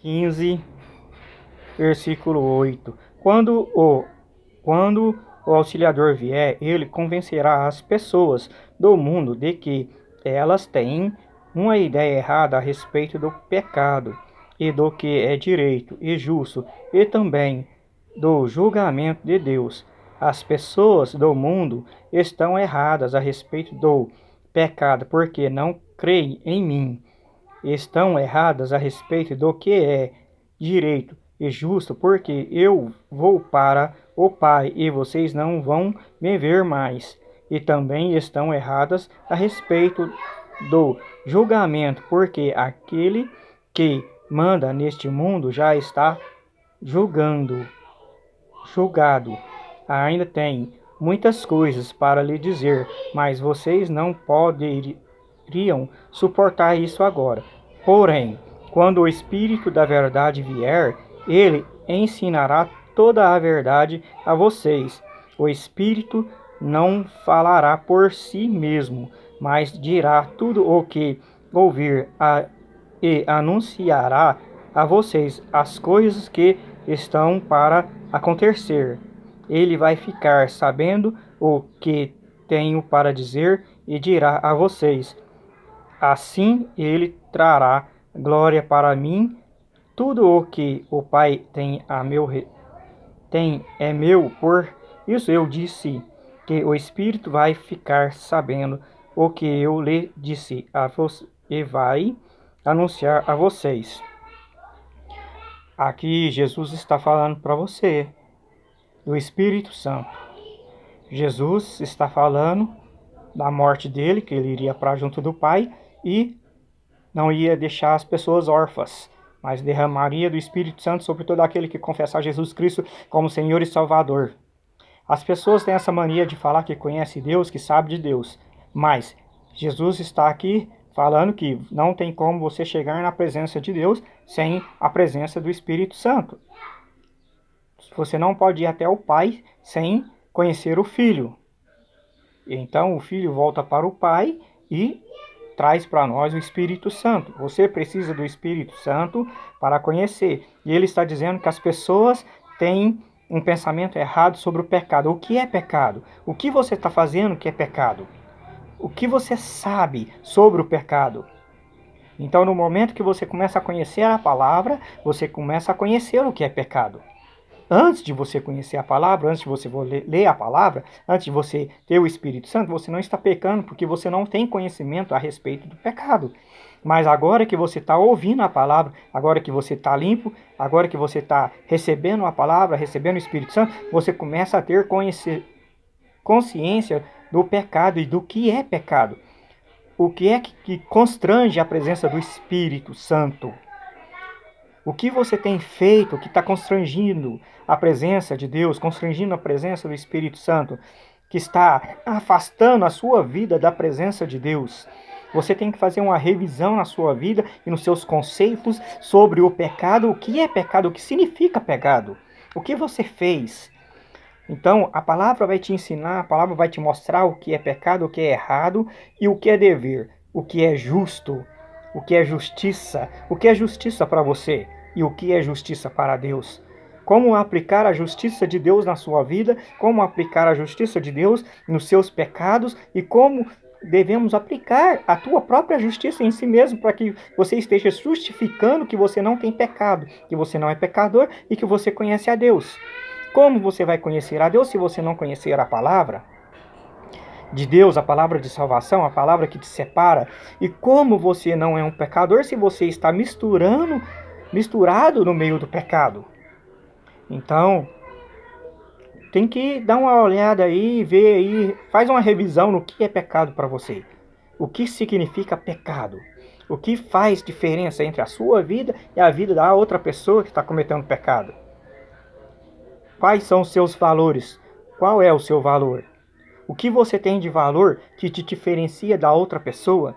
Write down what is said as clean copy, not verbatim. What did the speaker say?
15, versículo 8. Quando o Auxiliador vier, ele convencerá as pessoas do mundo de que elas têm uma ideia errada a respeito do pecado e do que é direito e justo, e também do julgamento de Deus. As pessoas do mundo estão erradas a respeito do pecado porque não creem em mim. Estão erradas a respeito do que é direito e justo, porque eu vou para o Pai e vocês não vão me ver mais. E também estão erradas a respeito do julgamento, porque aquele que manda neste mundo já está julgado. Ainda tem muitas coisas para lhe dizer, mas vocês não poderiam suportar isso agora. Porém, quando o Espírito da verdade vier, ele ensinará toda a verdade a vocês. O Espírito não falará por si mesmo, mas dirá tudo o que ouvir e anunciará a vocês as coisas que estão para acontecer. Ele vai ficar sabendo o que tenho para dizer e dirá a vocês. Assim ele trará glória para mim. Tudo o que o Pai tem é meu, por isso eu disse que o Espírito vai ficar sabendo o que eu lhe disse a vocês e vai anunciar a vocês. Aqui Jesus está falando para você do Espírito Santo. Jesus está falando da morte dele, que ele iria para junto do Pai e não ia deixar as pessoas órfãs, mas derramaria do Espírito Santo sobre todo aquele que confessar Jesus Cristo como Senhor e Salvador. As pessoas têm essa mania de falar que conhece Deus, que sabe de Deus, mas Jesus está aqui falando que não tem como você chegar na presença de Deus sem a presença do Espírito Santo. Você não pode ir até o Pai sem conhecer o Filho. Então o Filho volta para o Pai e traz para nós o Espírito Santo. Você precisa do Espírito Santo para conhecer. E ele está dizendo que as pessoas têm um pensamento errado sobre o pecado. O que é pecado? O que você está fazendo que é pecado? O que você sabe sobre o pecado? Então, no momento que você começa a conhecer a palavra, você começa a conhecer o que é pecado. Antes de você conhecer a palavra, antes de você ler a palavra, antes de você ter o Espírito Santo, você não está pecando porque você não tem conhecimento a respeito do pecado. Mas agora que você está ouvindo a palavra, agora que você está limpo, agora que você está recebendo a palavra, recebendo o Espírito Santo, você começa a ter consciência do pecado e do que é pecado. O que é que constrange a presença do Espírito Santo? O que você tem feito que está constrangindo a presença de Deus, constrangindo a presença do Espírito Santo, que está afastando a sua vida da presença de Deus? Você tem que fazer uma revisão na sua vida e nos seus conceitos sobre o pecado, o que é pecado, o que significa pecado, o que você fez. Então, a palavra vai te ensinar, a palavra vai te mostrar o que é pecado, o que é errado e o que é dever, o que é justo, o que é justiça para você e o que é justiça para Deus. Como aplicar a justiça de Deus na sua vida, como aplicar a justiça de Deus nos seus pecados e como devemos aplicar a tua própria justiça em si mesmo para que você esteja justificando que você não tem pecado, que você não é pecador e que você conhece a Deus. Como você vai conhecer a Deus se você não conhecer a palavra de Deus, a palavra de salvação, a palavra que te separa? E como você não é um pecador se você está misturado no meio do pecado? Então, tem que dar uma olhada aí, ver aí, faz uma revisão no que é pecado para você. O que significa pecado? O que faz diferença entre a sua vida e a vida da outra pessoa que está cometendo pecado? Quais são os seus valores? Qual é o seu valor? O que você tem de valor que te diferencia da outra pessoa?